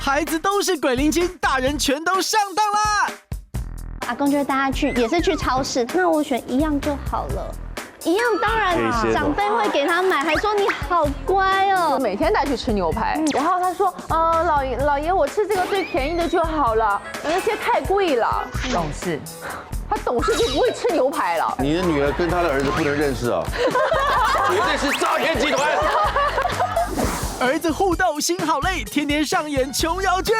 孩子都是鬼灵精，大人全都上当啦！阿公就会带他去，也是去超市。那我选一样就好了。一样当然长辈会给他买，还说你好乖哦。每天带去吃牛排，然后他说，老爷我吃这个最便宜的就好了，那些太贵了。懂事，他懂事就不会吃牛排了。你的女儿跟他的儿子不能认识啊，绝对是诈骗集团。儿子互斗心好累，天天上演琼瑶剧。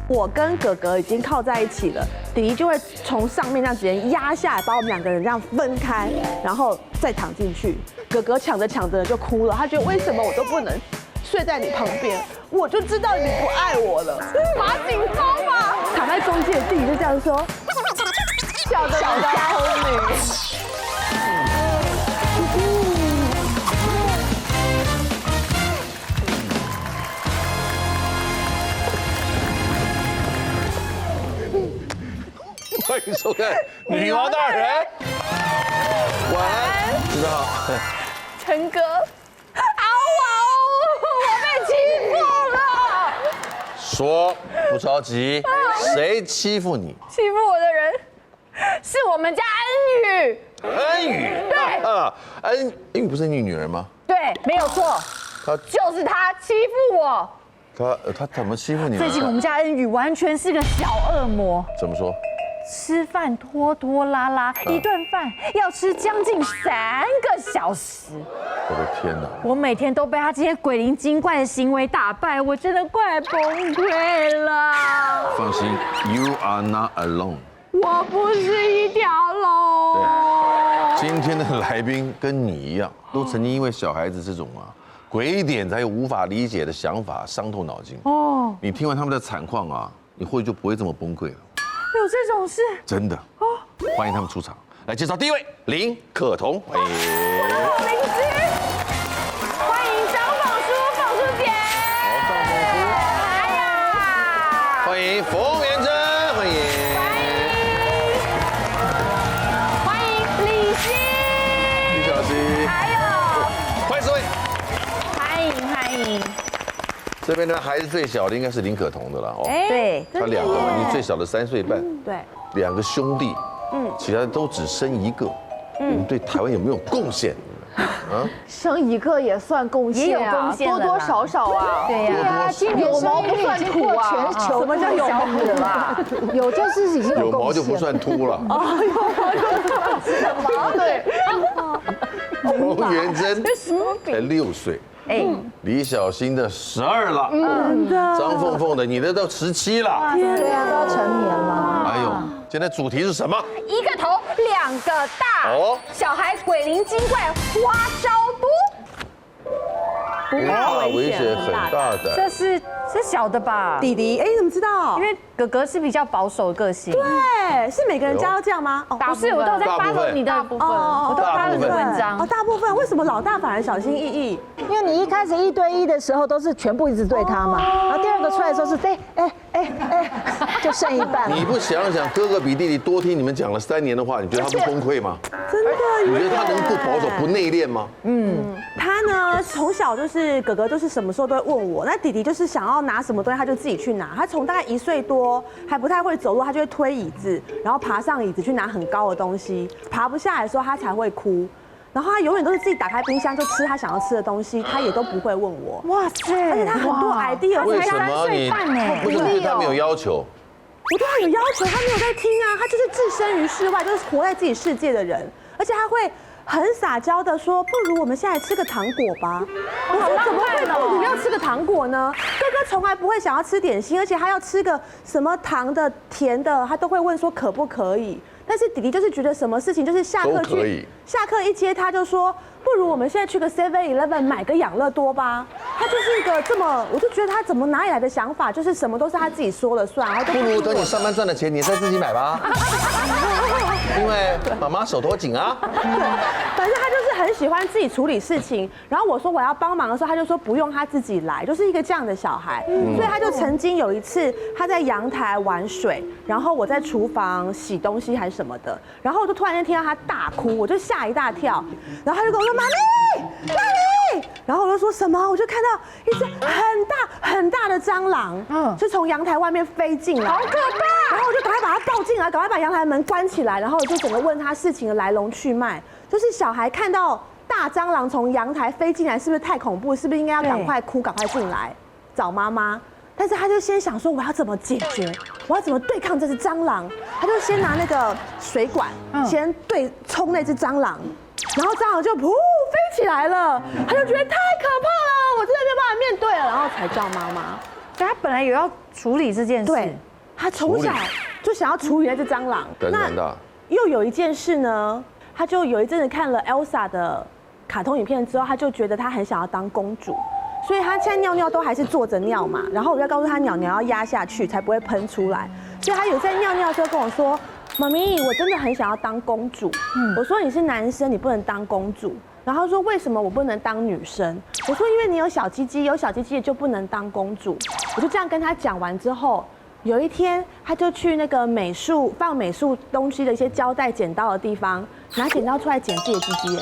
我跟哥哥已经靠在一起了，弟弟就会从上面这样直接压下来，把我们两个人这样分开，然后再躺进去。哥哥抢着抢着就哭了，他觉得为什么我都不能睡在你旁边？我就知道你不爱我了，马景涛嘛。躺在中间，弟弟就这样说：“小的家聪明。”欢迎收看《女王大人》，晚安，知道。陈哥，我被欺负了。说不着急，谁欺负你？欺负我的人是我们家恩宇。恩宇。对。恩宇不是你女儿吗？对，没有错。他就是他欺负我。他怎么欺负你？最近我们家恩宇完全是个小恶魔。怎么说？吃饭拖拖拉拉，一顿饭要吃将近3个小时。我的天哪！我每天都被他这些鬼灵精怪的行为打败，我真的快崩溃了。放心 ，You are not alone。我不是一条龙。今天的来宾跟你一样，都曾经因为小孩子这种鬼点子还有无法理解的想法伤透脑筋。哦，你听完他们的惨况你或许就不会这么崩溃了。有这种事？真的。欢迎他们出场，来介绍第一位林可彤。邻居，欢迎张凤书姐。哎呀，欢迎冯元珍，欢迎。欢迎李欣，李小溪，还有欢迎四位。欢迎。这边呢，孩子最小的应该是林可彤的了哦。对，他2个嘛，你最小的3岁半。对，2个兄弟，其他的都只生1个。我们对台湾有没有贡献？生1个也算贡献，也有贡献了啦，多多少少啊。对呀，今年有毛不算秃啊。什么叫有毛啦？有就是已经有毛就不算秃了。有毛对。冯元珍才6岁。李小欣的12了，张凤凤的你的都17了，对啊，都要成年了。哎呦，今天主题是什么？一个头2个大，小孩鬼灵精怪花招多，危险很大的。这是小的吧？弟弟，你怎么知道？因为哥哥是比较保守的个性。对，是每个人家都这样吗？不是，我都有在 follow 你的部分，我都 follow 你的文章。大部分为什么老大反而小心翼翼？因为你一开始1对1的时候都是全部一直对他嘛，然后第2个出来的时候是就剩一半。你不想想哥哥比弟弟多听你们讲了3年的话，你觉得他不崩溃吗？真的？你觉得他能不保守、不内敛吗？他呢从小就是哥哥，就是什么时候都会问我，那弟弟就是想要拿什么东西他就自己去拿。他从大概1岁多还不太会走路，他就会推椅子，然后爬上椅子去拿很高的东西，爬不下来的时候他才会哭。然后他永远都是自己打开冰箱就吃他想要吃的东西，他也都不会问我。哇塞！而且他很多 idea， 为什么你为什么对他没有要求？我对他有要求，他没有在听啊，他就是置身于世外，就是活在自己世界的人，而且他会很撒娇的说，不如我们现在吃个糖果吧。我说怎么会不如要吃个糖果呢？哥哥从来不会想要吃点心，而且他要吃个什么糖的、甜的，他都会问说可不可以。但是弟弟就是觉得什么事情就是下课一接他就说，不如我们现在去个 7-Eleven 买个养乐多吧。他就是一个这么，我就觉得他怎么哪里来的想法，就是什么都是他自己说了算，然后不如等你上班赚的钱，你再自己买吧。因为妈妈手头紧啊。反正他就是很喜欢自己处理事情，然后我说我要帮忙的时候，他就说不用，他自己来，就是一个这样的小孩。所以他就曾经有一次他在阳台玩水，然后我在厨房洗东西还是什么的，然后我就突然间听到他大哭，我就吓一大跳，然后他就跟我说妈咪，然后我就说什么？我就看到一只很大的蟑螂，就从阳台外面飞进来，好可怕！然后我就赶快把它抱进来，赶快把阳台门关起来，然后我就整个问他事情的来龙去脉。就是小孩看到大蟑螂从阳台飞进来，是不是太恐怖？是不是应该要赶快哭，赶快进来找妈妈？但是他就先想说我要怎么解决，我要怎么对抗这只蟑螂？他就先拿那个水管，先冲那只蟑螂，然后蟑螂就噗飞起来了，他就觉得太可怕了，我真的没有办法面对了，然后才叫妈妈。所以他本来有要处理这件事，对，他从小就想要处理那只蟑螂。那又有一件事呢，他就有一阵子看了 Elsa 的卡通影片之后，他就觉得他很想要当公主。所以他现在尿尿都还是坐着尿嘛，然后我就告诉他尿尿要压下去才不会喷出来。所以他有在尿尿的时候跟我说：“妈咪，我真的很想要当公主。”我说：“你是男生，你不能当公主。”然后他说：“为什么我不能当女生？”我说：“因为你有小鸡鸡，有小鸡鸡就不能当公主。”我就这样跟他讲完之后，有一天他就去那个放美术东西的一些胶带、剪刀的地方，拿剪刀出来剪自己的鸡鸡，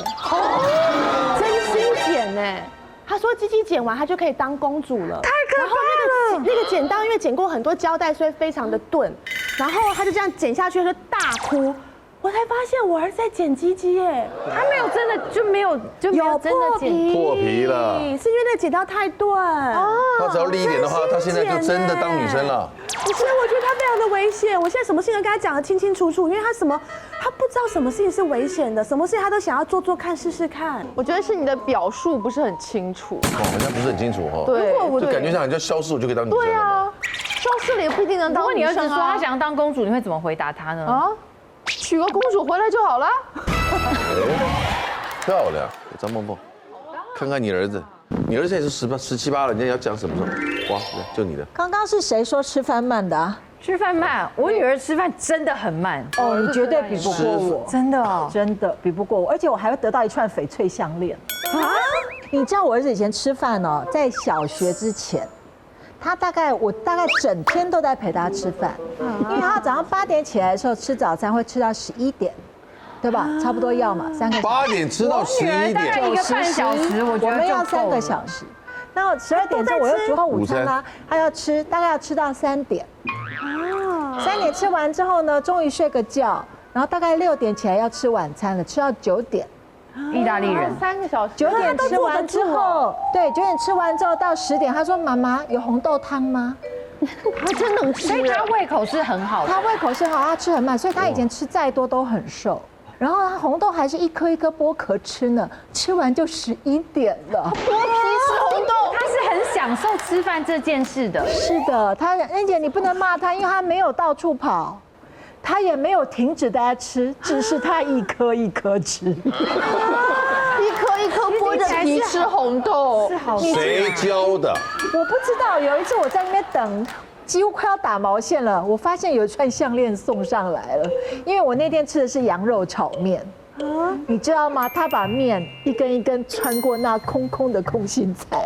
真心剪哎。他说鸡鸡剪完，他就可以当公主了。太可怕了！那个剪刀因为剪过很多胶带，所以非常的钝。然后他就这样剪下去，就大哭。我才发现我儿子在剪鸡鸡耶，他没有真的没有真的剪破皮了，是因为那个剪刀太钝。他只要利一点的话，他现在就真的当女生了。所以我觉得他非常的危险。我现在什么事情都跟他讲得清清楚楚，因为他不知道什么事情是危险的，什么事情他都想要做看试试看。我觉得是你的表述不是很清楚，好像不是很清楚哈。对，就感觉像人家消失我就可以当女生了。对啊，消失了也不一定能当女生啊。如果你儿子说他想要当公主，你会怎么回答他呢？啊，娶个公主回来就好了。漂亮，张梦凤，看看你儿子，你儿子也是17、18了，你要讲什么？哇，就你的。刚刚是谁说吃饭慢的啊？吃饭慢，我女儿吃饭真的很慢哦，你绝对比不过我，真的哦，真的比不过我，而且我还会得到一串翡翠项链啊！你知道我儿子以前吃饭哦，在小学之前，我大概整天都在陪他吃饭，因为他早上8点起来的时候吃早餐会吃到11点。对吧？差不多要嘛，3个小时。8点吃到11点，大概1个半小时，我们要3个小时。那12点之后我又煮好午餐啦，他要吃，大概要吃到3点。3点吃完之后呢，终于睡个觉，然后大概6点起来要吃晚餐了，吃到9点。意大利人3个小时，9点吃完之后，对，9点吃完之后到10点，他说妈妈有红豆汤吗？他真能吃，所以他胃口是很好的。他胃口是好，他吃很慢，所以他以前吃再多都很瘦。然后他红豆还是一颗一颗剥壳吃呢，吃完就11点了。剥皮吃红豆，他是很享受吃饭这件事的。是的，恩姐你不能骂他，因为他没有到处跑，他也没有停止大家吃，只是他一颗一颗吃，一颗一颗剥着皮吃红豆，是好。谁教的？我不知道，有一次我在那边等。几乎快要打毛线了，我发现有一串项链送上来了，因为我那天吃的是羊肉炒面，你知道吗？他把面一根一根穿过那空空的空心菜，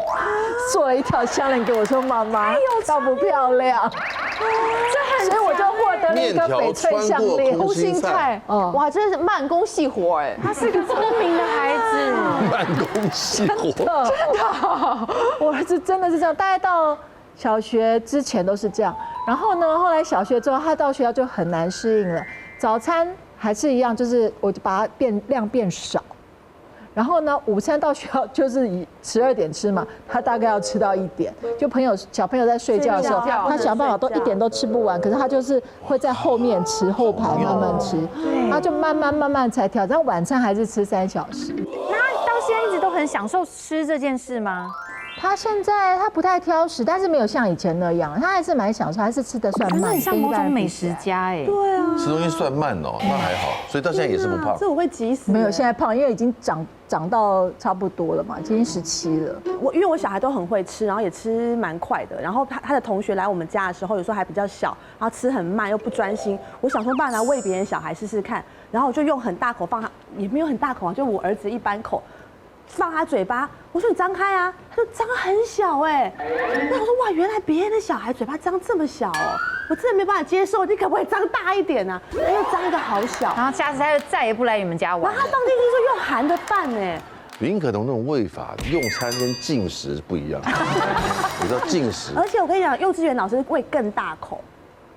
做了一条项链给我，说妈妈，漂不漂亮？所以我就获得了一个翡翠项链，空心菜，哇，真的是慢工细活哎，他是个聪明的孩子，慢工细活，真的，我儿子真的是这样，大概到小学之前都是这样，然后呢，后来小学之后，他到学校就很难适应了。早餐还是一样，就是我就把它量变少，然后呢，午餐到学校就是以12点吃嘛，他大概要吃到1点。就小朋友在睡觉的时候，他想办法都1点都吃不完，可是他就是会在后面吃，后排慢慢吃，他就慢慢才调。但晚餐还是吃3小时。那他到现在一直都很享受吃这件事吗？他现在不太挑食，但是没有像以前那样，他还是蛮享受，还是吃得算慢，很像某种美食家哎。对啊，吃东西算慢哦，那还好，所以到现在也是不胖。这我会急死。没有，现在胖，因为已经长到差不多了嘛，今年17了。因为我小孩都很会吃，然后也吃蛮快的。然后他的同学来我们家的时候，有时候还比较小，然后吃很慢又不专心。我想说，不然来喂别人小孩试试看。然后我就用很大口放他，也没有很大口啊，就我儿子一般口。放他嘴巴，我说你张开啊，他说张很小哎，那我说哇，原来别人的小孩嘴巴张这么小哦，我真的没办法接受，你可不可以张大一点啊？他又张一个好小，然后下次他就再也不来你们家玩。然后他放进去说又含着饭哎，林可彤那种喂法，用餐跟进食不一样。你知道进食？而且我跟你讲，幼稚园老师喂更大口。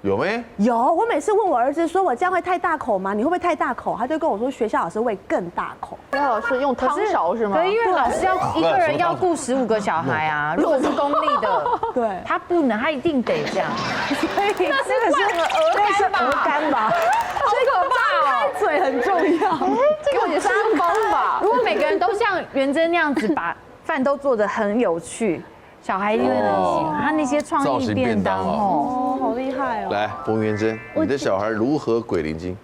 有没？有，我每次问我儿子说，我这样会太大口吗？你会不会太大口？他就跟我说，学校老师喂更大口。学校老师用汤勺是吗？可是因为老师要一个人要顾15个小孩啊，如果是公立的，对，他不能，他一定得这样。所以这个是鹅肝吧？好可怕哦！嘴很重要。这个也是方法。如果每个人都像元珍那样子把饭都做得很有趣，小孩一定会很喜欢。他那些创意便当哦，好厉害哦！来，冯元珍，你的小孩如何鬼灵精？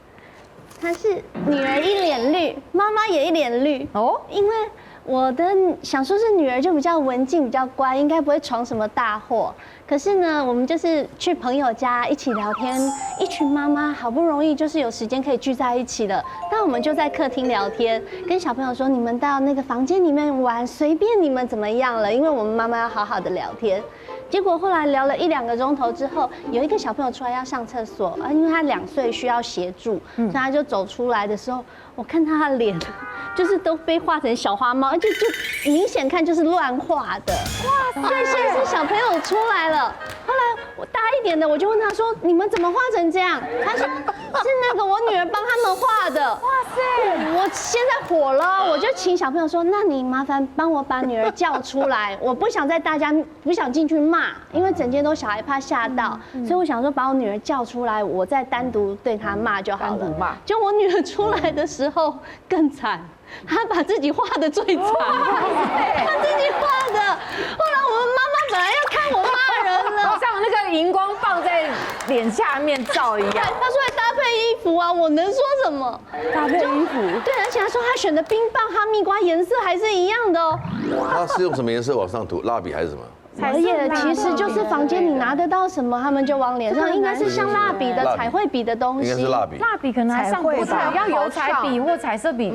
他是女儿一脸绿，妈妈也一脸绿哦，因为我的想说是女儿就比较文静，比较乖，应该不会闯什么大祸。可是呢，我们就是去朋友家一起聊天，一群妈妈好不容易就是有时间可以聚在一起了，那我们就在客厅聊天，跟小朋友说你们到那个房间里面玩，随便你们怎么样了，因为我们妈妈要好好的聊天。结果后来聊了1、2个钟头之后，有一个小朋友出来要上厕所啊，因为他2岁需要协助，所以他就走出来的时候，我看他的脸就是都被画成小花猫，就明显看就是乱画的。哇！对，现在是小朋友出来了。后来我大一点的，我就问他说：“你们怎么画成这样？”他说：“是那个我女儿帮他们画的。”哇塞！我现在火了，我就请小朋友说：“那你麻烦帮我把女儿叫出来，我不想在大家不想进去骂，因为整间都小孩怕吓到，所以我想说把我女儿叫出来，我再单独对她骂就好了。”单独骂。就我女儿出来的时候更惨。他把自己画的最惨，他自己画的。后来我们妈妈本来要看我骂人了，像那个荧光棒在脸下面照一样。他说还搭配衣服啊，我能说什么？搭配衣服。对，而且他说他选的冰棒、哈密瓜颜色还是一样的哦。他是用什么颜色往上涂？蜡笔还是什么？我也其实就是房间你拿得到什么，他们就往脸上，应该是像蜡笔的彩绘笔的东西。应该是蜡笔。蜡笔可能还上不彩，要油彩笔或彩色笔，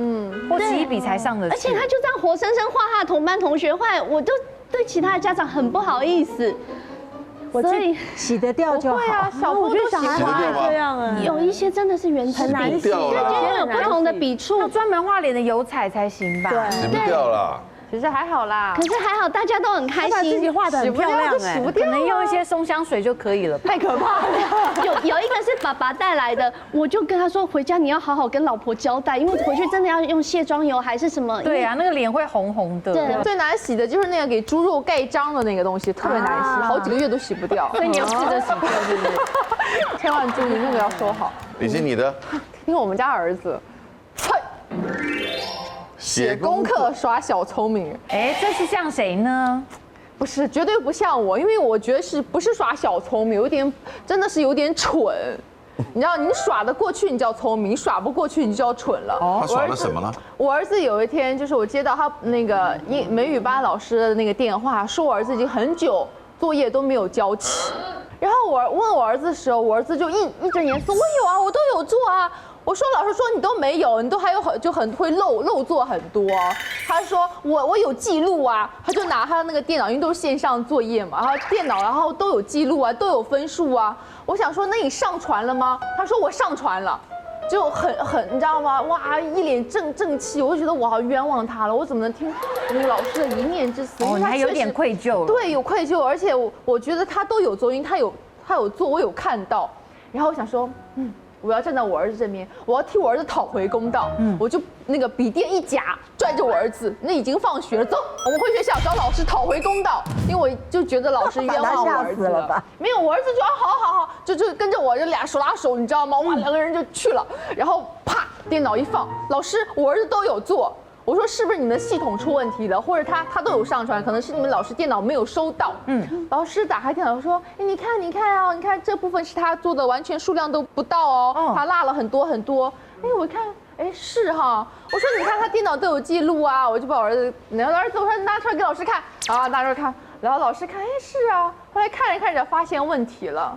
或奇异笔才上得去。而且他就这样活生生画他的同班同学，后来我就对其他的家长很不好意思。所以洗得掉就好。会啊，小朋友都喜欢这样哎。有一些真的是原子笔，对，就有不同的笔触，专门画脸的油彩才行吧？洗不掉啦。其实还好啦，可是还好大家都很开心，把自己画得很漂亮哎，可能用一些松香水就可以了。太可怕了。有一个是爸爸带来的，我就跟他说回家你要好好跟老婆交代，因为回去真的要用卸妆油还是什么。对啊，那个脸会红红的。对，最难洗的就是那个给猪肉盖章的那个东西，特别难洗，好几个月都洗不掉。所以你有试着洗掉，是不是？千万注意那个要收好。李欣，你的？听我们家儿子，写功课耍小聪明，哎，这是像谁呢？不是，绝对不像我，因为我觉得不是耍小聪明，真的是有点蠢。你知道，你耍得过去你叫聪明，你耍不过去你就叫蠢了。他耍了什么呢？我儿子有一天就是我接到他那个美语班老师的那个电话，说我儿子已经很久作业都没有交齐。然后我问我儿子的时候，我儿子就义正言辞，我有啊，我都有做啊。我说老师说你都没有，你都还有很会漏做很多。他说我有记录啊，他就拿他的那个电脑，因为都是线上作业嘛，然后电脑然后都有记录啊，都有分数啊。我想说那你上传了吗？他说我上传了，就很你知道吗？哇，一脸正气，我就觉得我好冤枉他了，我怎么能听那个老师的一念之词？哦，你还有点愧疚。对，有愧疚，而且我觉得他都有做，因为他有做，我有看到。然后我想说，我要站在我儿子这边，我要替我儿子讨回公道。我就那个笔电一夹，拽着我儿子，那已经放学了，走，我们回学校找老师讨回公道。因为我就觉得老师冤枉我儿子了吧？没有，我儿子就好，就跟着我就俩手拉手，你知道吗？哇，2个人就去了，然后啪，电脑一放，老师，我儿子都有做。我说是不是你们系统出问题了，或者他都有上传，可能是你们老师电脑没有收到。老师打开电脑说，哎，你看啊，你看这部分是他做的，完全数量都不到哦，他落了很多。哎，我看，哎是哈，我说你看他电脑都有记录啊，我就把我儿子，我说拿出来给老师看，啊，拿出来看，然后老师看，哎是啊，后来看着发现问题了。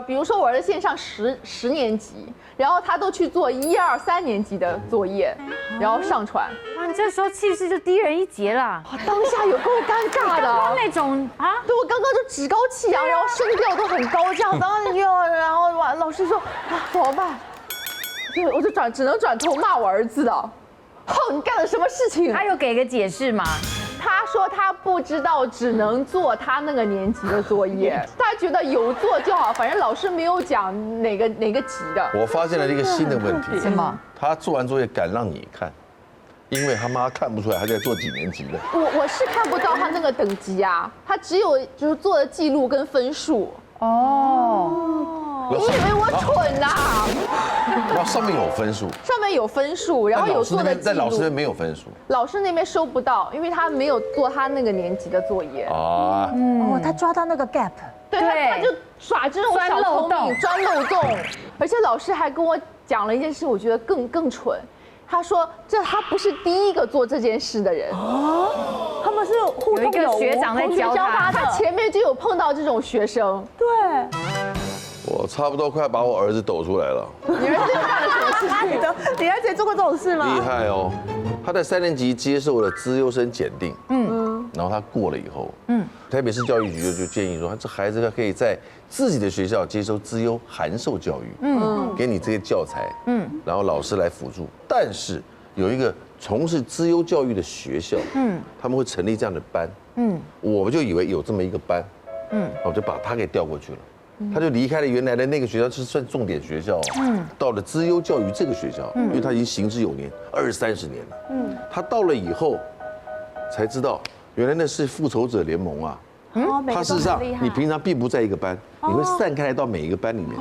比如说我儿子线上10年级，然后他都去做1、2、3年级的作业，然后上传。哇，你这时候气势就低人一截啦！当下有够尴尬的，那种啊，对我刚刚就趾高气扬，然后声调都很高，这样，然后老师说啊怎么办？我就只能转头骂我儿子的。你干了什么事情？他有给个解释吗？他说他不知道，只能做他那个年级的作业。他觉得有做就好，反正老师没有讲哪个级的。我发现了一个新的问题。什么？他做完作业敢让你看，因为他妈看不出来他在做几年级的。我是看不到他那个等级啊，他只有就是做的记录跟分数。你以为我蠢呐？然后上面有分数，上面有分数，然后有做的记录。在老师那边没有分数，老师那边收不到，因为他没有做他那个年级的作业。啊，哦，他抓到那个 gap，对，他就耍这种小聪明，钻漏洞。而且老师还跟我讲了一件事，我觉得更蠢。他说他不是第一个做这件事的人，他们是互有一个学长在教他，他前面就有碰到这种学生。对，我差不多快把我儿子抖出来了。你儿子又干了什么事情？你儿子也做过这种事吗？厉害哦！他在3年级接受了资优生检定，然后他过了以后，台北市教育局就建议说，这孩子可以在自己的学校接受资优函授教育，给你这些教材，然后老师来辅助。但是有一个从事资优教育的学校，他们会成立这样的班，我们就以为有这么一个班，我就把他给调过去了。他就离开了原来的那个学校，是算重点学校，到了资优教育这个学校，因为他已经行之有年，20-30年了，他到了以后才知道，原来那是复仇者联盟啊。他事实上，你平常并不在一个班，你会散开来到每一个班里面，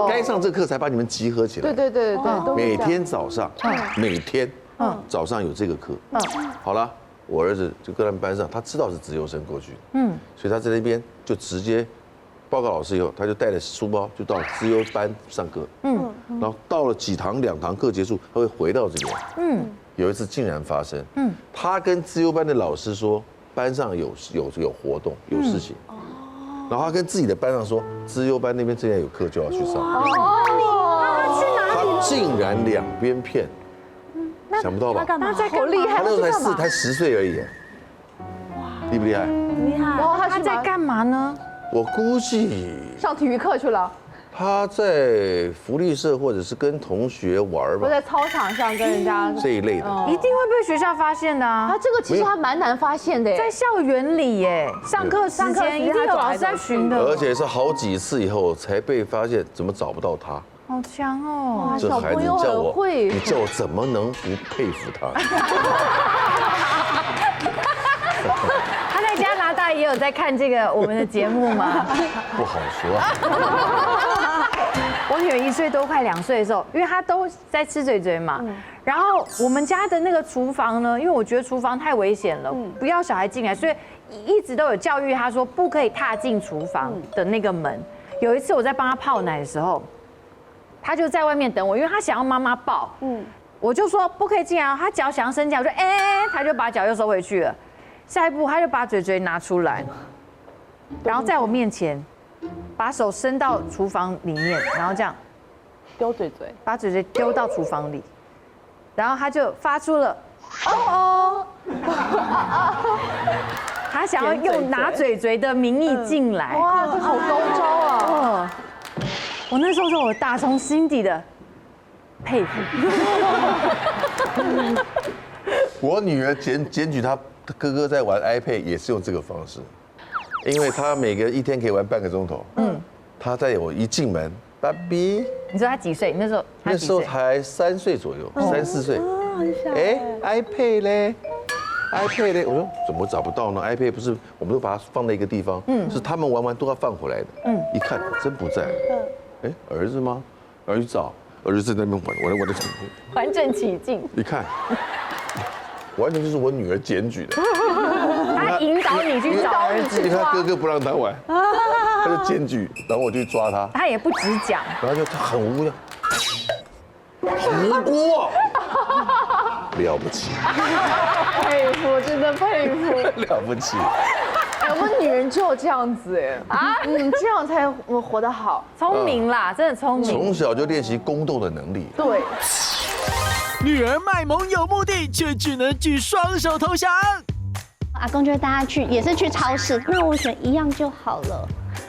该上这课才把你们集合起来。对，每天早上有这个课。好了，我儿子就跟他们班上，他知道是资优生过去，所以他在那边就直接报告老师以后，他就带着书包就到资优班上课，然后到了2堂课结束，他会回到这边，有一次竟然发生，他跟资优班的老师说。班上有活动有事情，然后他跟自己的班上说，资优班那边正在有课就要去上。他竟然2边骗，想不到吧？他在好厉害，他那时候才10岁而已，厉不厉害？厉害。哇，他在干嘛呢？我估计上体育课去了。他在福利社或者是跟同学玩吧，我在操场上跟人家这一类的，一定会被学校发现的啊！这个其实还蛮难发现的，在校园里耶，上课时间一定有老师在巡的，而且是好几次以后才被发现，怎么找不到他？好强哦！这孩子，你叫我怎么能不佩服他？他在加拿大也有在看这个我们的节目吗？不好说。我女儿1岁多快2岁的时候，因为她都在吃嘴嘴嘛，然后我们家的那个厨房呢，因为我觉得厨房太危险了，不要小孩进来，所以一直都有教育她说不可以踏进厨房的那个门。有一次我在帮她泡奶的时候，她就在外面等我，因为她想要妈妈抱，我就说不可以进来，她脚想要伸进来，我就她就把脚又收回去了。下一步她就把嘴嘴拿出来，然后在我面前。把手伸到厨房里面，然后这样丢嘴嘴，把嘴嘴丢到厨房里，然后他就发出了哦，他想要用拿嘴嘴的名义进来。哇，这好高招啊！我那时候是我打从心底的佩服。我女儿检举她哥哥在玩 iPad 也是用这个方式。因为他一天可以玩半个钟头，他在我一进门，爸比，你说他几岁？那时候才3岁左右，3、4岁，iPad 嘞，iPad 嘞，我说怎么找不到呢 ？iPad 不是我们都把它放在一个地方，是他们玩完都要放回来的，一看真不在，儿子吗？然后去找，儿子在那边玩，我的玩正起劲，一看，完全就是我女儿检举的。他引导你去找儿子，因为他哥哥不让他玩，他就检举，然后我就去抓他。他也不直讲，然后就他很无辜，好无辜啊，了不起，佩服，真的佩服，了不起。我们女人就要这样子这样才活得好，聪明啦，真的聪明。从小就练习宫斗的能力。对。女儿卖萌有目的，却只能举双手投降。阿公就会带他去，也是去超市。那我选一样就好了，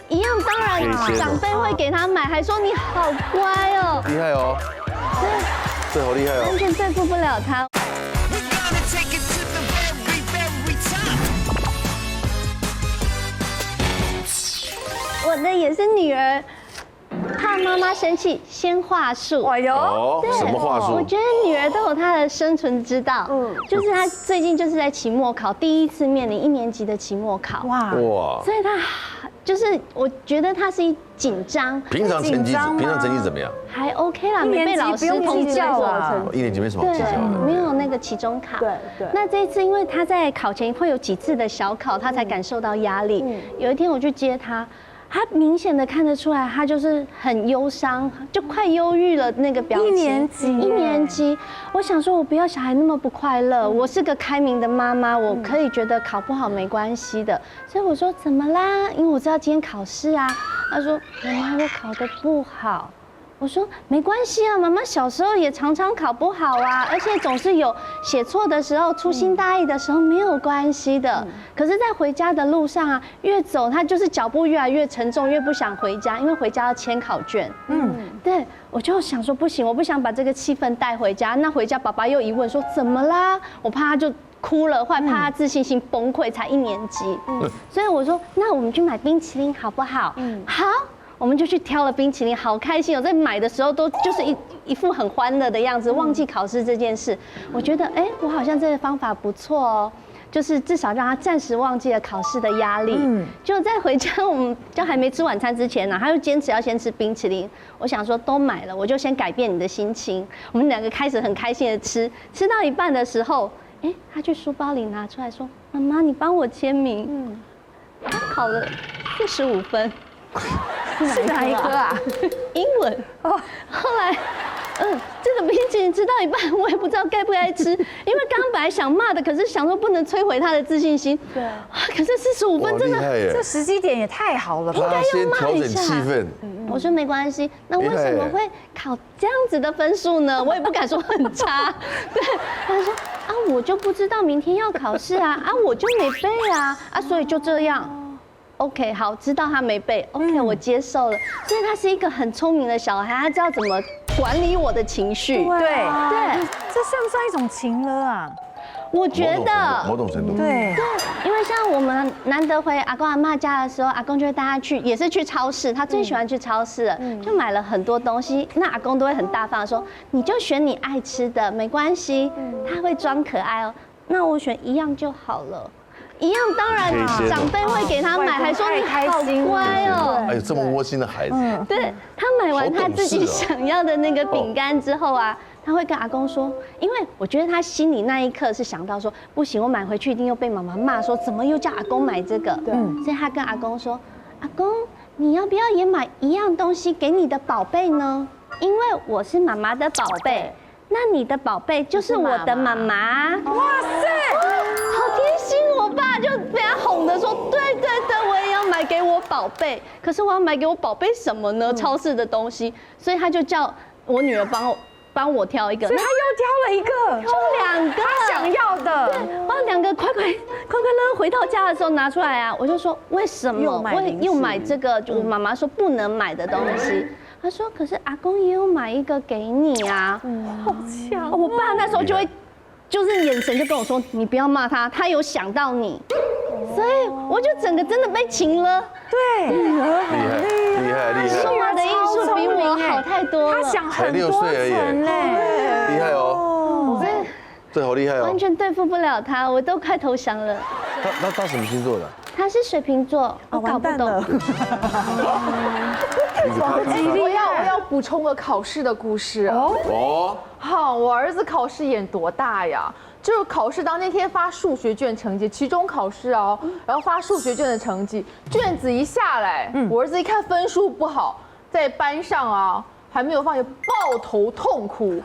一样当然长辈会给他买，还说你好乖哦，厉害哦，这好厉害哦，完全对付不了他。的也是女儿，怕妈妈生气，先话术。哎呦，哦，什么话术？我觉得女儿都有她的生存之道。就是她最近就是在期末考，第一次面临1年级的期末考。哇，所以她就是我觉得她是紧张。平常成绩怎么样？还 OK 啦，没被老师通知过。 1年级没什么好计较的，没有那个期中考。对。那这一次，因为他在考前会有几次的小考，他才感受到压力。有一天我去接他，他明显的看得出来，他就是很忧伤，就快忧郁了那个表情。1年级，我想说，我不要小孩那么不快乐。我是个开明的妈妈，我可以觉得考不好没关系的。所以我说怎么啦？因为我知道今天考试啊。他说妈妈，我考得不好。我说没关系啊，妈妈小时候也常常考不好啊，而且总是有写错的时候、粗心大意的时候，没有关系的。可是，在回家的路上啊，越走他就是脚步越来越沉重，越不想回家，因为回家要签考卷。对，我就想说不行，我不想把这个气氛带回家。那回家爸爸又疑问说怎么啦？我怕他就哭了，或者怕他自信心崩溃，才1年级。所以我说那我们去买冰淇淋好不好？好。我们就去挑了冰淇淋，好开心哦！在买的时候都就是一副很欢乐的样子，忘记考试这件事。我觉得，我好像这个方法不错哦，就是至少让他暂时忘记了考试的压力。就在回家，我们就还没吃晚餐之前呢，他就坚持要先吃冰淇淋。我想说都买了，我就先改变你的心情。我们2个开始很开心的吃，吃到一半的时候，他去书包里拿出来说：“妈妈，你帮我签名。”他考了45分。是哪一科啊？英文哦。后来，这个冰淇淋吃到一半，我也不知道该不该吃，因为刚刚本来想骂的，可是想说不能摧毁他的自信心。对。可是45分真的，这时机点也太好了吧？应该要骂一下。先调整气氛。我说没关系，那为什么会考这样子的分数呢？我也不敢说很差。对，他说啊，我就不知道明天要考试啊，我就没背啊，所以就这样。OK， 好，知道他没背 ，OK， 我接受了。所以他是一个很聪明的小孩，他知道怎么管理我的情绪。对，这算不算一种情勒啊？我觉得某种程度。对，因为像我们难得回阿公阿嬷家的时候，阿公就会带他去，也是去超市，他最喜欢去超市了，就买了很多东西。那阿公都会很大方的说，你就选你爱吃的，没关系，他会装可爱哦。那我选一样就好了。一样，当然长辈会给他买，还说你好乖哦。哎呦，这么窝心的孩子。对，他买完他自己想要的那个饼干之后啊，他会跟阿公说，因为我觉得他心里那一刻是想到说，不行，我买回去一定又被妈妈骂，说怎么又叫阿公买这个。所以他跟阿公说，阿公，你要不要也买一样东西给你的宝贝呢？因为我是妈妈的宝贝。那你的宝贝就是我的妈妈。哇塞，好贴心！我爸就被他哄的说，对，我也要买给我宝贝。可是我要买给我宝贝什么呢？超市的东西，所以他就叫我女儿帮我挑一个。所以他又挑了一个，就2个他想要的。对，帮2个快快乐乐回到家的时候拿出来啊！我就说为什么我又买这个？就我妈妈说不能买的东西。他说：“可是阿公也有买一个给你啊。”好强！我爸那时候就会，就是眼神就跟我说：“你不要骂他，他有想到你。”所以我就整个真的被情了。对，厉害！数码的艺术比我好太多了。他想很多层嘞，厉害哦！这好厉害哦！完全对付不了他，我都快投降了。他什么星座的？他是水瓶座，我搞不懂。我要补充个考试的故事哦。好，我儿子考试演多大呀？就是考试当那天发数学卷成绩，期中考试哦，然后发数学卷的成绩，卷子一下来，我儿子一看分数不好，在班上啊。还没有放学，抱头痛哭，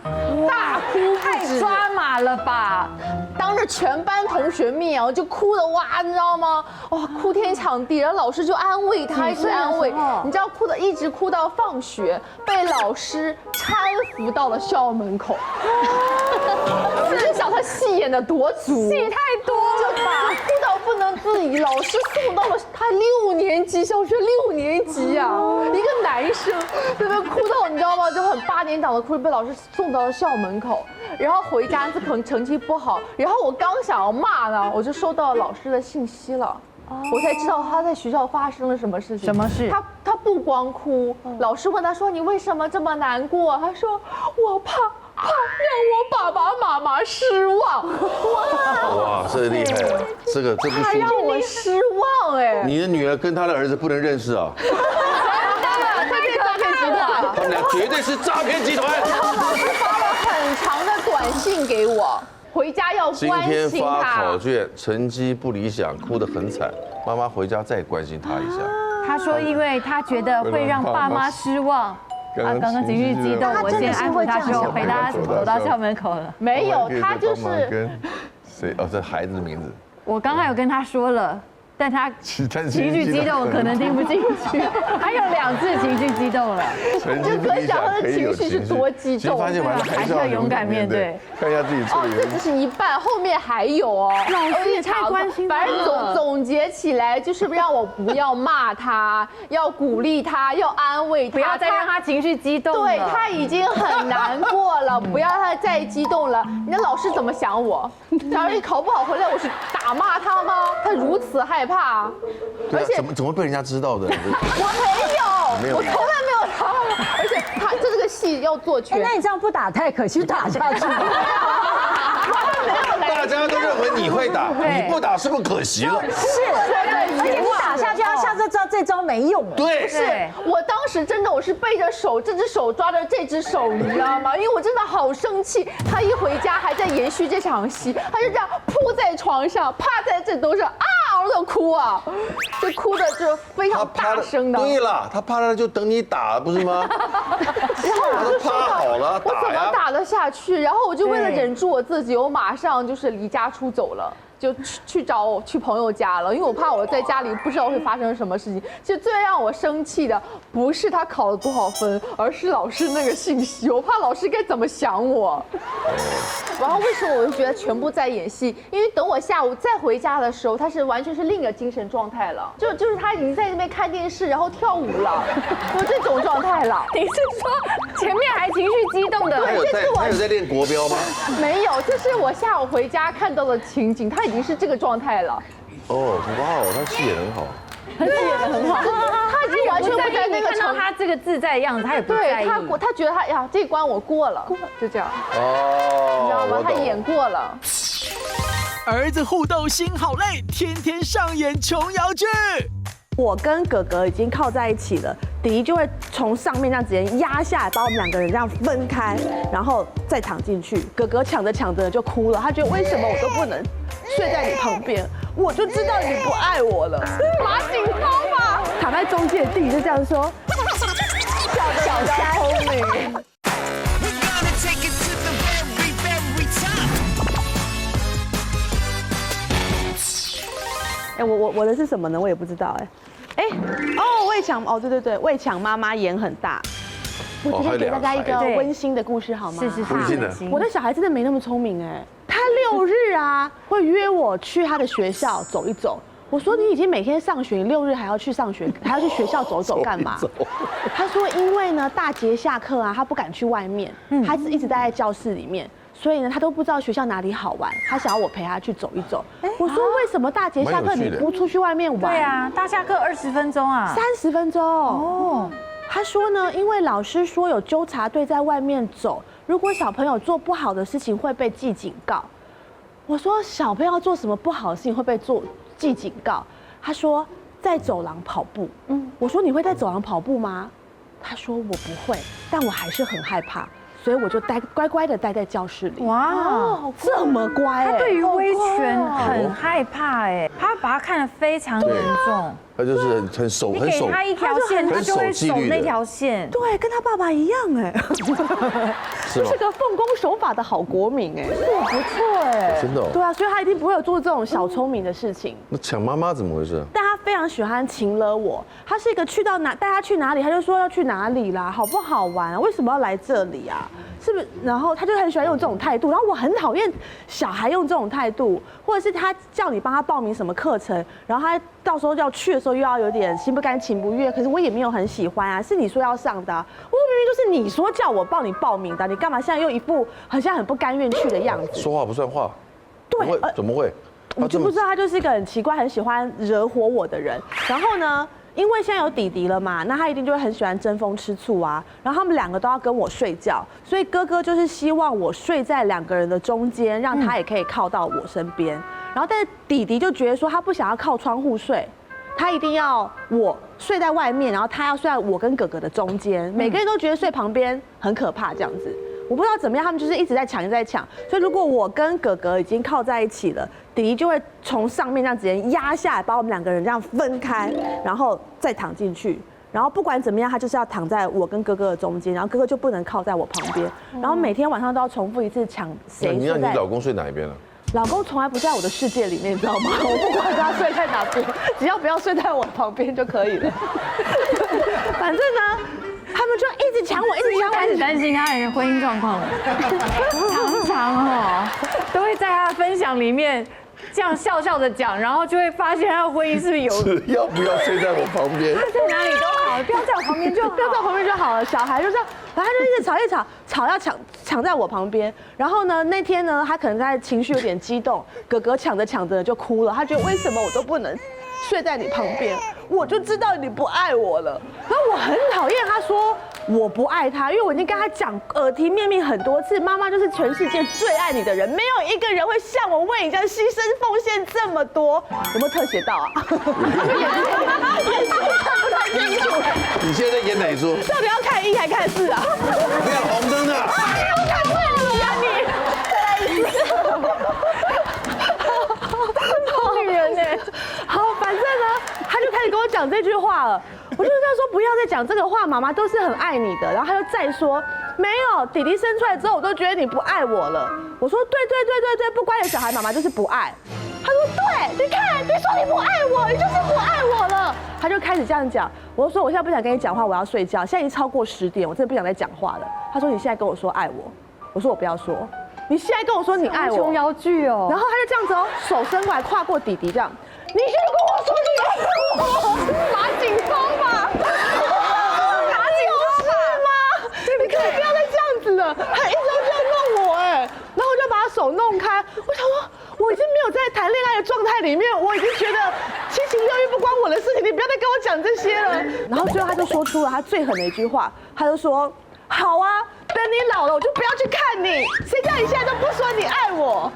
大哭，太抓马了吧！当着全班同学面啊，就哭的哇，你知道吗？哇，哭天抢地，然后老师就安慰他，一直安慰，你知道一直哭到放学，被老师搀扶到了校门口。你就想他戏演的多足，戏太多了吧？哭到不能自已，老师送到了他6年级，小学6年级啊，一个男生，对不对？哭到你知道吗？就很8点档的哭，被老师送到了校门口，然后回家可能成绩不好，然后我刚想要骂呢，我就收到老师的信息了。我才知道他在学校发生了什么事情。什么事？他不光哭，老师问他说：“你为什么这么难过？”他说：“我怕让我爸爸妈妈失望。”哇，这厉害了，这部他书，让我失望哎！你的女儿跟她的儿子不能认识啊，他是诈骗集团。他们俩绝对是诈骗集团。然后老师发了很长的短信给我，回家要今关心天发考他。卷，成绩不理想，哭得很惨，妈妈回家再关心她一下。他说，因为他觉得会让爸妈失望。刚刚情绪激动，我先安抚他说，我陪他走到校门口了。没有，他就是跟谁？哦，这孩子的名字。我刚刚有跟他说了，但他情绪激动，可能听不进去。他有2次情绪激动了，就可想他的情绪是多激动。发现完了还是要勇敢面对，看一下自己错的原因。这只是一半，后面还有哦。老师也太关心他了。反正总结起来就是让我不要骂他，要鼓励他，要安慰他，不要再让他情绪激动了。对，他已经很难过了，不要让他再激动了。你的老师怎么想我？假如你考不好回来，我是打骂他吗？他如此害怕，而且怎么被人家知道的？我没有，我从来没有打。而且他这个戏要做全。那你这样不打太可惜，打下去。大家都认为你会打，你不打是不是可惜了？是，而且你打下去，他下次知道这招没用了。对，是我当时真的我是背着手，这只手抓着这只手，你知道吗？因为我真的好生气。他一回家还在延续这场戏，他就这样扑在床上，趴在枕头上啊，嗷的哭啊，就哭的就非常大声的。对了，他趴着就等你打，不是吗？然后我就说趴好了，我怎么打得下去？然后我就为了忍住我自己，我马上就是离家出走了。就去朋友家了，因为我怕我在家里不知道会发生什么事情。其实最让我生气的不是他考了多少分，而是老师那个信息，我怕老师该怎么想我。然后为什么我就觉得全部在演戏？因为等我下午再回家的时候，他是完全是另一个精神状态了，就是他已经在那边看电视，然后跳舞了，就这种状态了。你是说前面还情绪激动的？对，这是我他有在练国标吗？没有，这是我下午回家看到的情景，他已经是这个状态了。哦，哇哦，他戏演得很好。他戏演得很好，他已经完全不在那个看到他这个自在的样子，他也不在意。他觉得他呀，这关我过了，就这样。哦，你知道吗？他演过了。儿子互斗心好累，天天上演琼瑶剧。我跟哥哥已经靠在一起了，弟弟就会从上面这样直接压下来，把我们2个人这样分开，然后再躺进去。哥哥抢着就哭了，他觉得为什么我都不能睡在你旁边？我就知道你不爱我了。马景涛吧，躺在中间，弟弟就这样说：“小家聪明。”哎，我的是什么呢？我也不知道哎。魏强对，魏强妈妈演很大。我今天给大家一个温馨的故事好吗？是温馨的。我的小孩真的没那么聪明哎，他6日啊会约我去他的学校走一走。我说你已经每天上学，你6日还要去上学，还要去学校走走干嘛？他说因为呢大节下课啊，他不敢去外面，他一直待在教室里面。所以呢，他都不知道学校哪里好玩，他想要我陪他去走一走。我说为什么大节下课你不出去外面玩？对啊，大下课20分钟啊，30分钟。哦，他说呢，因为老师说有纠察队在外面走，如果小朋友做不好的事情会被记警告。我说小朋友做什么不好的事情会被记警告？他说在走廊跑步。我说你会在走廊跑步吗？他说我不会，但我还是很害怕。所以我就乖乖的待在教室里。哇，这么乖！他对于威权很害怕哎，他把他看得非常严重。他就是很守，你给他一条线，他就会守那条线。对，跟他爸爸一样哎，就是个奉公守法的好国民哎，不错哎，真的。对啊，所以他一定不会有做这种小聪明的事情。那抢妈妈怎么回事？但他非常喜欢情勒我，他是一个带他去哪里，他就说要去哪里啦，好不好玩啊？为什么要来这里啊？是不是？然后他就很喜欢用这种态度，然后我很讨厌小孩用这种态度，或者是他叫你帮他报名什么课程，然后他到时候要去的时候又要有点心不甘情不愿，可是我也没有很喜欢啊，是你说要上的啊，我说明明就是你说叫我帮你报名的，你干嘛现在又一副好像很不甘愿去的样子？说话不算话。对，怎么会？你知不知道他就是一个很奇怪、很喜欢惹火我的人。然后呢，因为现在有弟弟了嘛，那他一定就会很喜欢争风吃醋啊。然后他们2个都要跟我睡觉，所以哥哥就是希望我睡在2个人的中间，让他也可以靠到我身边。然后但是弟弟就觉得说他不想要靠窗户睡。他一定要我睡在外面，然后他要睡在我跟哥哥的中间。每个人都觉得睡旁边很可怕，这样子。我不知道怎么样，他们就是一直在抢，一直在抢。所以如果我跟哥哥已经靠在一起了，弟弟就会从上面这样直接压下来，把我们2个人这样分开，然后再躺进去。然后不管怎么样，他就是要躺在我跟哥哥的中间，然后哥哥就不能靠在我旁边。然后每天晚上都要重复一次抢谁睡在。你让你老公睡哪一边呢？老公从来不在我的世界里面，你知道吗？我不管他睡在哪边，只要不要睡在我旁边就可以了。反正呢，他们就一直抢我，一直抢我。开始担心他的婚姻状况了，常常都会在他的分享里面这样笑笑的讲，然后就会发现他的婚姻是不是有只要不要睡在我旁边，在哪里都好，不要在我旁边就好，不要在我旁边就好了。小孩就这样，反正他就一直吵，一直吵要抢在我旁边。然后呢，那天呢，他可能在情绪有点激动，哥哥抢着就哭了。他觉得为什么我都不能睡在你旁边，我就知道你不爱我了。然后我很讨厌他说我不爱他，因为我已经跟他讲耳提面命很多次，妈妈就是全世界最爱你的人，没有一个人会像我为你这样牺牲奉献这么多。有没有特写到啊？眼睛看不太清楚。你现在在演哪一出？到底要看1还看4啊？亮红灯的。哎呀，我看错了呀你！再来一次。女人哎。好，反正呢，他就开始跟我讲这句话了。我就跟他说不要再讲这个话，妈妈都是很爱你的。然后他就再说没有，弟弟生出来之后，我都觉得你不爱我了。我说对，不乖的小孩，妈妈就是不爱。他说对，你看，你说你不爱我，你就是不爱我了。他就开始这样讲，我就说我现在不想跟你讲话，我要睡觉。现在已经超过10点，我真的不想再讲话了。他说你现在跟我说爱我，我说我不要说。你现在跟我说你爱我，琼瑶剧哦。然后他就这样子哦，手伸过来跨过弟弟这样。你先跟我说你爱我，马景芳嘛，马景芳是吗？你可以不要再这样子了，他一直要这样弄我哎，然后我就把他手弄开，我想说我已经没有在谈恋爱的状态里面，我已经觉得七情六欲不关我的事情，你不要再跟我讲这些了。然后最后他就说出了他最狠的一句话，他就说好啊，等你老了我就不要去看你，谁叫你现在都不说你爱我？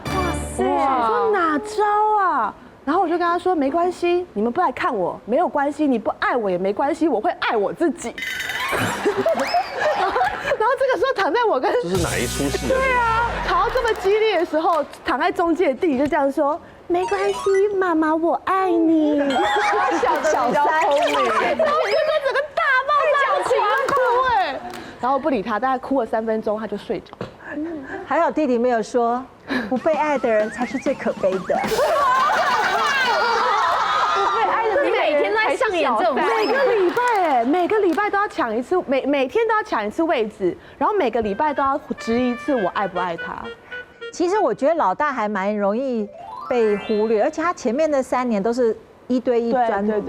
哇，我说哪招啊？然后我就跟他说没关系，你们不来看我没有关系，你不爱我也没关系，我会爱我自己。然后这个时候躺在我跟这是哪一出戏？对啊，吵到这么激烈的时候，躺在中间的弟弟就这样说没关系，妈妈我爱你。小三，然后我就整个大爆炸情哭哎，然后不理他，大概哭了3分钟他就睡着。还好弟弟没有说不被爱的人才是最可悲的。你每天都在上演这种，每个礼拜都要抢一次，每天都要抢一次位置，然后每个礼拜都要质疑一次我爱不爱他。其实我觉得老大还蛮容易被忽略，而且他前面的3年都是1对1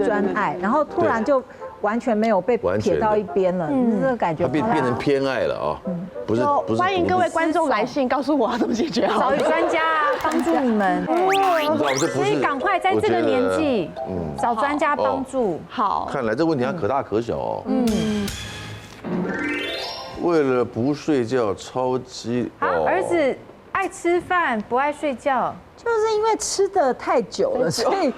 专爱，然后突然就完全没有被撇到一边了，这个感觉他变成偏爱了啊，不是。欢迎各位观众来信，告诉我要怎么解决好。找专家帮助你们，所以赶快在这个年纪找专家帮助。好，看来这问题还可大可小哦。为了不睡觉超级儿子爱吃饭不爱睡觉。就是因为吃的太久了，所以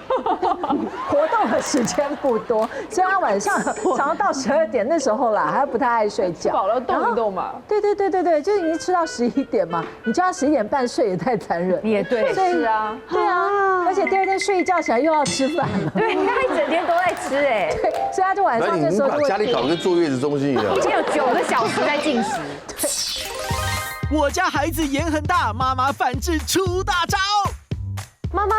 活动的时间不多，所以他晚上常常到12点那时候啦，还不太爱睡觉。饱了动一动嘛。对，就是已经吃到11点嘛，你叫他11点半睡也太残忍。也对，是啊，对啊，而且第2天睡一觉起来又要吃饭了。对，他一整天都在吃哎，对，所以他就晚上那时候就会把家里搞得跟坐月子中心一样。一天有9个小时在进食。我家孩子眼很大，妈妈反制出大招。妈妈，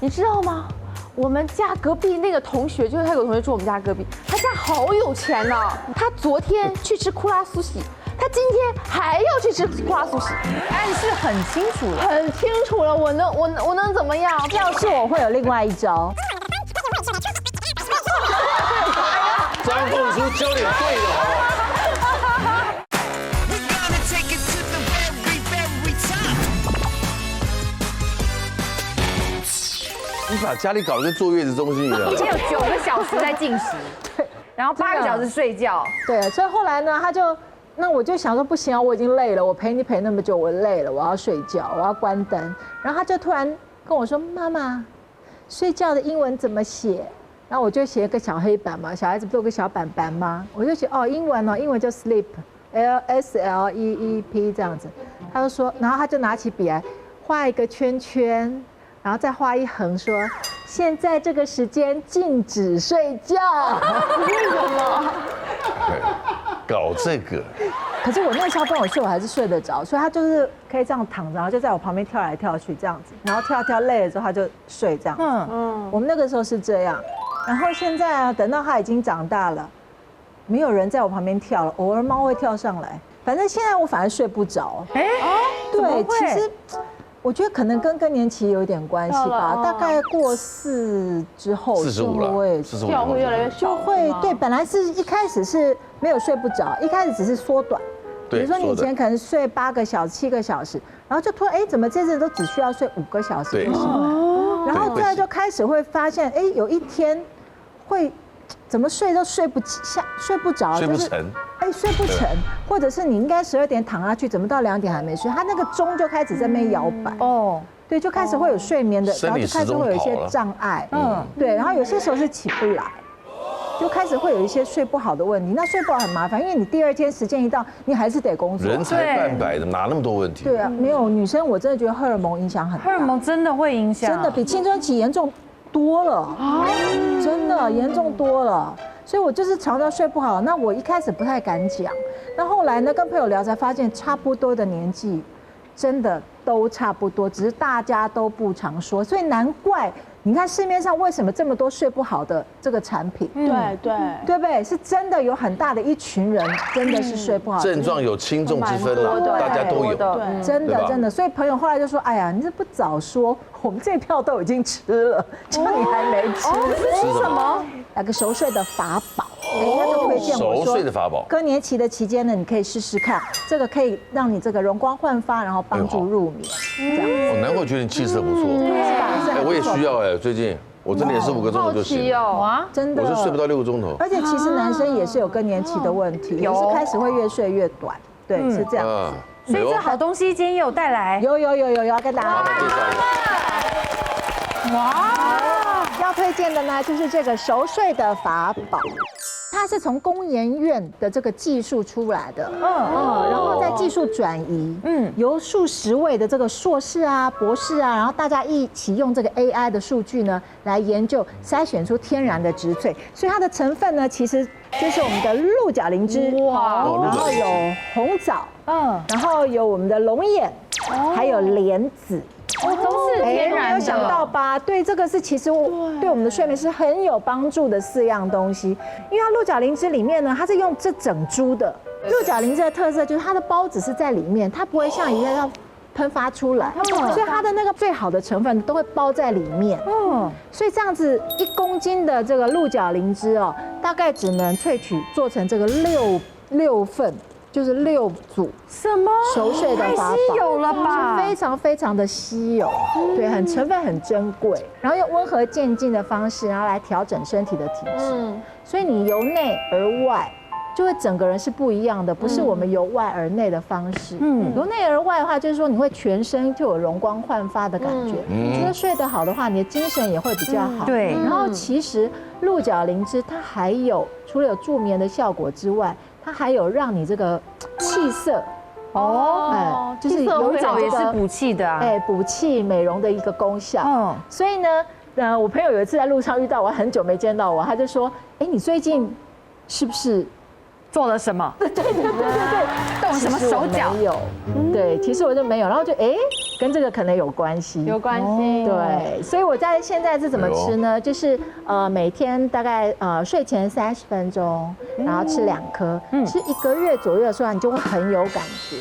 你知道吗？我们家隔壁那个同学，就是他有个同学住我们家隔壁，他家好有钱呐。他昨天去吃库拉苏喜，他今天还要去吃库拉苏喜，暗示很清楚了，很清楚了。我能怎么样？要是我会有另外一招。张凤书教点对的好不好？把家里搞得跟坐月子中心一样。一天有9个小时在进食，然后8个小时睡觉。对，所以后来呢，那我就想说不行啊，我已经累了，我陪你陪那么久，我累了，我要睡觉，我要关灯。然后他就突然跟我说：“妈妈，睡觉的英文怎么写？”然后我就写一个小黑板嘛，小孩子不都有个小板板吗？我就写英文就 sleep，LSLEEP 这样子。他就说，然后他就拿起笔来画一个圈圈，然后再画一横说：“现在这个时间禁止睡觉。”为什么？搞这个。可是我那个时候跟我睡，我还是睡得着，所以他就是可以这样躺着，然后就在我旁边跳来跳去这样子，然后跳累了之后他就睡这样子。我们那个时候是这样，然后现在啊，等到他已经长大了，没有人在我旁边跳了，偶尔猫会跳上来，反正现在我反而睡不着。对，其实我觉得可能跟更年期有一点关系吧，大概过4之后45了，45觉会越来越少，就会对，本来是一开始是没有睡不着，一开始只是缩短。比如说你以前可能睡8个小时、7个小时，然后就突然怎么这次都只需要睡5个小时就行了，然后再就开始会发现有一天会怎么睡都睡不着，睡不成，睡不成，或者是你应该12点躺下去，怎么到2点还没睡？他那个钟就开始在那边摇摆对，就开始会有睡眠的，然后就开始会有一些障碍，对，然后有些时候是起不来。就开始会有一些睡不好的问题，那睡不好很麻烦，因为你第2天时间一到，你还是得工作。人才半百的，哪那么多问题？对啊，没有女生，我真的觉得荷尔蒙影响很大。荷尔蒙真的会影响，真的比青春期严重多了，真的严重多了。所以我就是常常睡不好。那我一开始不太敢讲，那后来呢，跟朋友聊才发现，差不多的年纪，真的都差不多，只是大家都不常说，所以难怪。你看市面上为什么这么多睡不好的这个产品？对不对？是真的有很大的一群人真的是睡不好，症状有轻重之分了，大家都有，真的。所以朋友后来就说：“哎呀，你这不早说，我们这票都已经吃了，就你还没吃。”吃什么？那个熟睡的法宝，他就推荐我说，熟睡的法宝，更年期的期间呢，你可以试试看，这个可以让你这个容光焕发，然后帮助入眠，这样子。难怪觉得你气色不错，我也需要最近我真的也是5个钟头就醒了，真的，我是睡不到6个钟头。而且其实男生也是有更年期的问题，也是开始会越睡越短，对，是这样子。所以这好东西今天有带来，有要跟大家介绍一下。哇，要推荐的呢就是这个熟睡的法宝。它是从工研院的这个技术出来的，然后再技术转移，由数10位的这个硕士啊、博士啊，然后大家一起用这个 AI 的数据呢来研究，筛选出天然的植萃，所以它的成分呢其实就是我们的鹿角灵芝，然后有红枣，然后有我们的龙眼，还有莲子。都是天然的，没有想到吧？对，这个是其实对我们的睡眠是很有帮助的4样东西。因为它鹿角灵芝里面呢，它是用这整株的。鹿角灵芝的特色就是它的孢子是在里面，它不会像一样要喷发出来，所以它的那个最好的成分都会包在里面。所以这样子1公斤的这个鹿角灵芝大概只能萃取做成这个6份。就是6组什么熟睡的法宝，太稀有了吧？非常非常的稀有，对，成分很珍贵，然后用温和渐进的方式，然后来调整身体的体质。所以你由内而外，就会整个人是不一样的，不是我们由外而内的方式。由内而外的话，就是说你会全身就有容光焕发的感觉。除了睡得好的话，你的精神也会比较好。对。然后其实鹿角灵芝它还有除了有助眠的效果之外，它还有让你这个气色就是有一种也是补气的补气美容的一个功效。所以呢，我朋友有一次在路上遇到我，很久没见到我，他就说：“你最近是不是做了什么？”对，动了什么手脚？没有，对，其实我就没有，然后就跟这个可能有关系，对，所以我现在是怎么吃呢？就是每天大概睡前30分钟，然后吃2颗，吃1个月左右的时候，你就会很有感觉。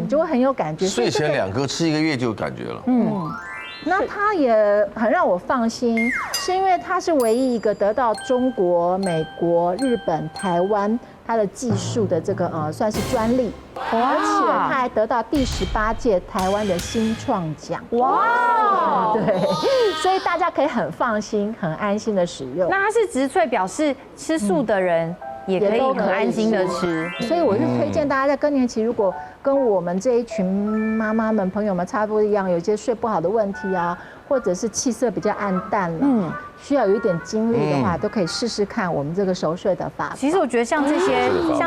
就会很有感觉。睡前2颗，吃1个月就有感觉了。那他也很让我放心，是因为他是唯一一个得到中国、美国、日本、台湾他的技术的这个算是专利，而且他还得到第18届台湾的新创奖。哇！对，所以大家可以很放心、很安心的使用。那它是植萃，表示吃素的人也可以很安心的吃。所以我是推荐大家在更年期，如果跟我们这一群妈妈们、朋友们差不多一样，有一些睡不好的问题啊，或者是气色比较暗淡了，需要有一点精力的话，都可以试试看我们这个熟睡的法。其实我觉得像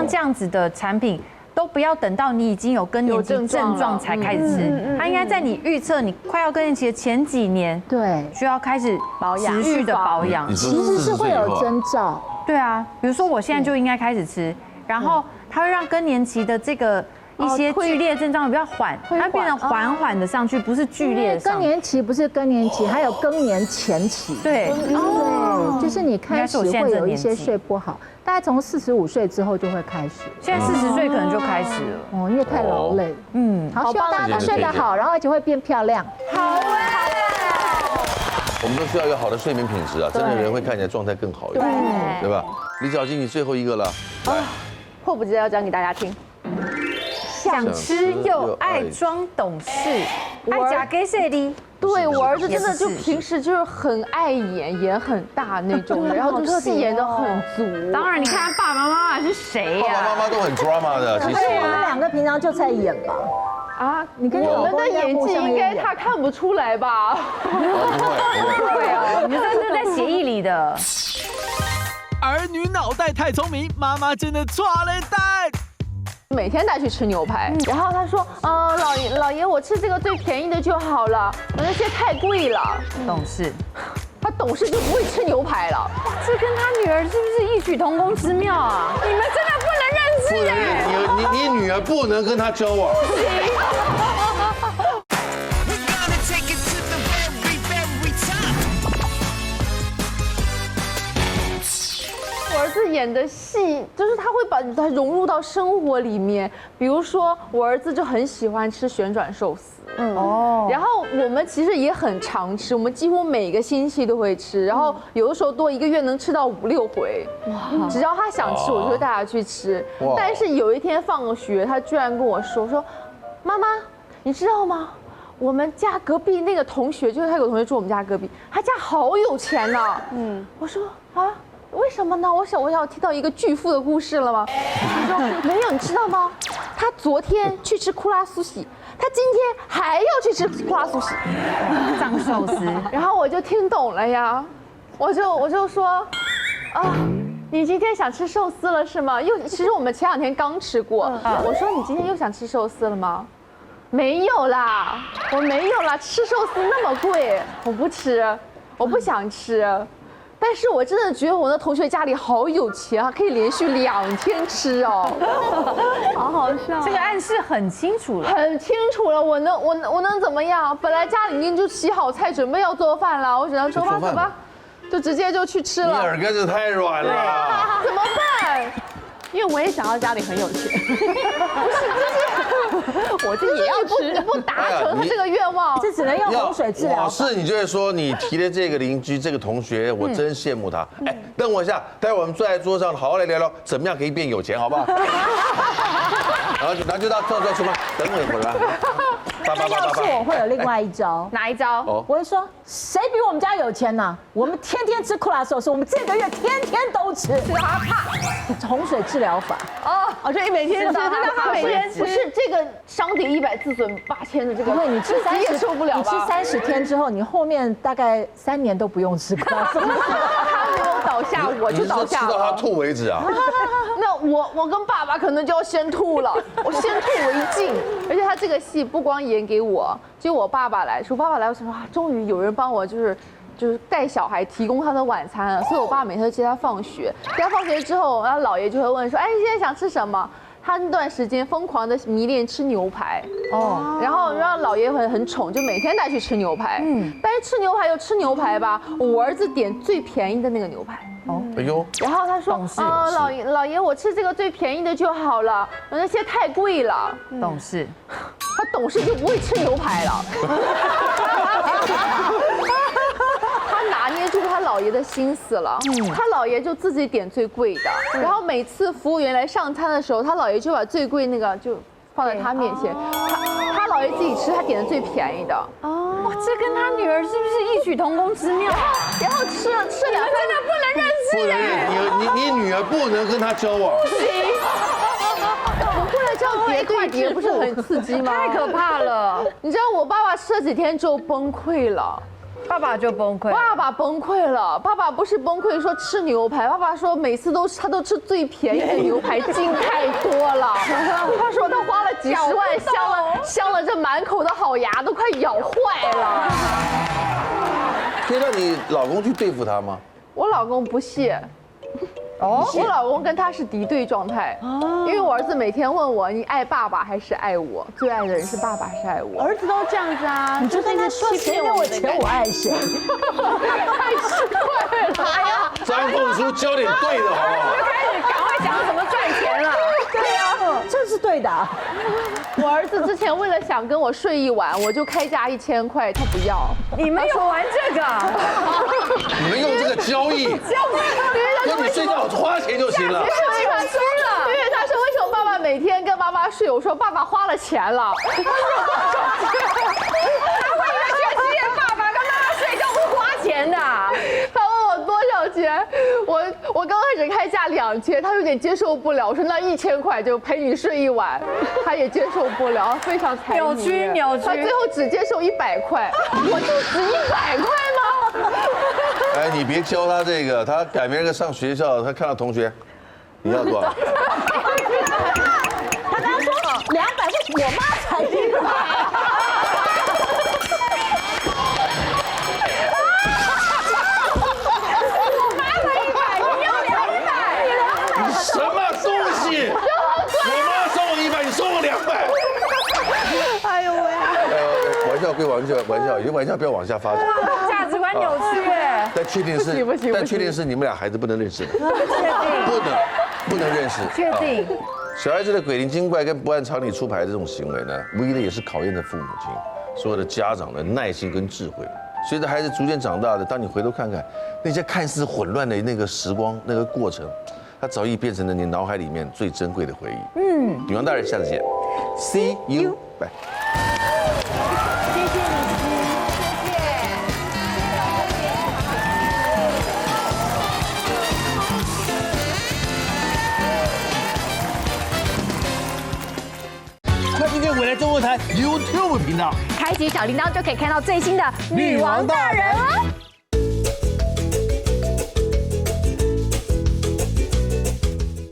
这样子的产品，都不要等到你已经有更年期症状才开始吃，它应该在你预测你快要更年期的前几年，对，需要开始持续的保养。其实是会有征兆。对啊，比如说我现在就应该开始吃，然后它会让更年期的这个一些剧烈症状比较缓，它变得缓缓的上去，不是剧烈的上去。更年期不是更年期，还有更年前期。对，对，就是你开始会有一些睡不好，大概从45岁之后就会开始。现在40岁可能就开始了。哦，因为太劳累。好，希望大家都睡得好，然后而且会变漂亮。好哎。我们都需要有好的睡眠品质啊，真的人会看起来状态更好一点，对吧？李小金，你最后一个了，来，迫不及待要讲给大家听。想吃又爱装懂事，爱假给谁的？对我儿子真的就平时就是很爱演，演很大那种人，然后就戏演得很足。当然，你看他爸爸妈妈是谁呀？爸爸妈妈都很 drama 的，其实。我们两个平常就在演吧。啊，你跟我们的演技应该他看不出来吧？不会，对啊，你这是在协议里的。儿女脑袋太聪明，妈妈真的错了蛋。每天带去吃牛排，然后他说，老爷，我吃这个最便宜的就好了，那些太贵了。懂事，他懂事就不会吃牛排了。这跟他女儿是不是异曲同工之妙啊？你们真的不能认识耶！你女儿不能跟他交往。我儿子演的戏，就是他会把它融入到生活里面。比如说，我儿子就很喜欢吃旋转寿司，然后我们其实也很常吃，我们几乎每个星期都会吃，然后有的时候多1个月能吃到5、6回。只要他想吃，我就会带他去吃。但是有一天放学，他居然跟我说，妈妈，你知道吗？我们家隔壁那个同学，就是他有个同学住我们家隔壁，他家好有钱呐。我说啊。为什么呢？我要听到一个巨富的故事了吗？他说没有，你知道吗？他昨天去吃库拉苏喜，他今天还要去吃库拉苏喜，藏寿司。然后我就听懂了呀，我就说啊，你今天想吃寿司了是吗？其实我们前2天刚吃过。我说你今天又想吃寿司了吗？没有啦，我没有啦，吃寿司那么贵，我不吃，我不想吃。但是我真的觉得我那同学家里好有钱啊，可以连续2天吃哦，好好笑。这个暗示很清楚了，很清楚了。我能怎么样？本来家里已经就洗好菜，准备要做饭了，我只能说吧，走吧，就直接就去吃了。你耳根子太软了，怎么办？因为我也想要家里很有钱，不是，就是我这也要吃，不达成他这个愿望，这只能用洪水治疗。我是你就会说你提的这个邻居这个同学，我真羡慕他。哎，等我一下，待会我们坐在桌上好好来聊聊，怎么样可以变有钱，好不好？然后就到厨房，等我一会儿啊。那要是我会有另外一招，哪一招？我会说谁比我们家有钱呢？我们天天吃库拉寿司，我们这个月天天都吃，吃到他怕。洪水治疗法哦，就每天吃，真的他每天吃。不是这个伤敌100自损8000的这个，因为你吃30也受不了吧？你吃30天之后，你后面大概3年都不用吃库拉寿司。他没有倒下，我就倒下了。吃到他吐为止啊！那我跟爸爸可能就要先吐了，我先吐为敬。而且他这个戏不光演给我，就我爸爸来说，我想说啊，终于有人帮我就是带小孩提供他的晚餐了。所以我爸每天都接他放学，接他放学之后，然后姥爷就会问说，哎，你现在想吃什么？他那段时间疯狂的迷恋吃牛排然后让姥爷很宠，就每天带去吃牛排。但是吃牛排又吃牛排吧，我儿子点最便宜的那个牛排。哎呦，然后他说，老爷，我吃这个最便宜的就好了，那些太贵了。懂事，他懂事就不会吃牛排了。他拿捏住他姥爷的心思了，他姥爷就自己点最贵的，然后每次服务员来上餐的时候，他姥爷就把最贵那个就放在他面前，他姥爷自己吃他点的最便宜的。哇，这跟他女儿是不是异曲同工之妙？然后吃两餐真的不能认不能，你女儿不能跟他交往。不然这样叠对叠不是很刺激吗？太可怕了！你知道我爸爸吃了几天之后崩溃了。爸爸就崩溃，爸爸崩溃了。爸爸不是崩溃说吃牛排，爸爸说每次他都吃最便宜的牛排，筋太多了。他说他花了几十万镶了这满口的好牙都快咬坏了。可以让你老公去对付他吗？我老公不屑。我老公跟他是敌对状态，因为我儿子每天问我你爱爸爸还是爱我，最爱的人是爸爸还是爱我？儿子都这样子啊，你就跟他说谁给我钱我爱谁。太奇怪了！哎呀，张凤书教点对的好不好？开始赶快讲怎么赚钱了。对啊，这是对的。我儿子之前为了想跟我睡一晚，我就开价1000块，他不要。你们有玩这个？你们用这个交易，跟你睡觉花钱就行了。因为他说为什么爸爸每天跟妈妈睡？我说爸爸花了钱了。他我以为全世界爸爸跟妈妈睡觉不花钱的。他问我多少钱，我刚开始开价2000，他有点接受不了。我说那1000块就陪你睡一晚，他也接受不了，非常财迷。扭曲。他最后只接受100块，我就只100块吗？哎，你别教他这个，他改明儿上学校，他看到同学，你要多少？他刚刚说200是我妈才100。你什么东西？我妈送我100，你送我200。哎呦喂！玩笑归玩笑，有些玩笑不要往下发展。价值观扭曲哎。但确定是你们俩孩子不能认识的，不能认识。确定。小孩子的鬼灵精怪跟不按常理出牌的这种行为呢，无疑的也是考验着父母亲所有的家长的耐心跟智慧。随着孩子逐渐长大的，当你回头看看那些看似混乱的那个时光、那个过程，它早已变成了你脑海里面最珍贵的回忆。女王大人，下次见 ，See you， 拜。谢谢你，快订阅未来中文台 YouTube 频道，开启小铃铛就可以看到最新的女王大人哦。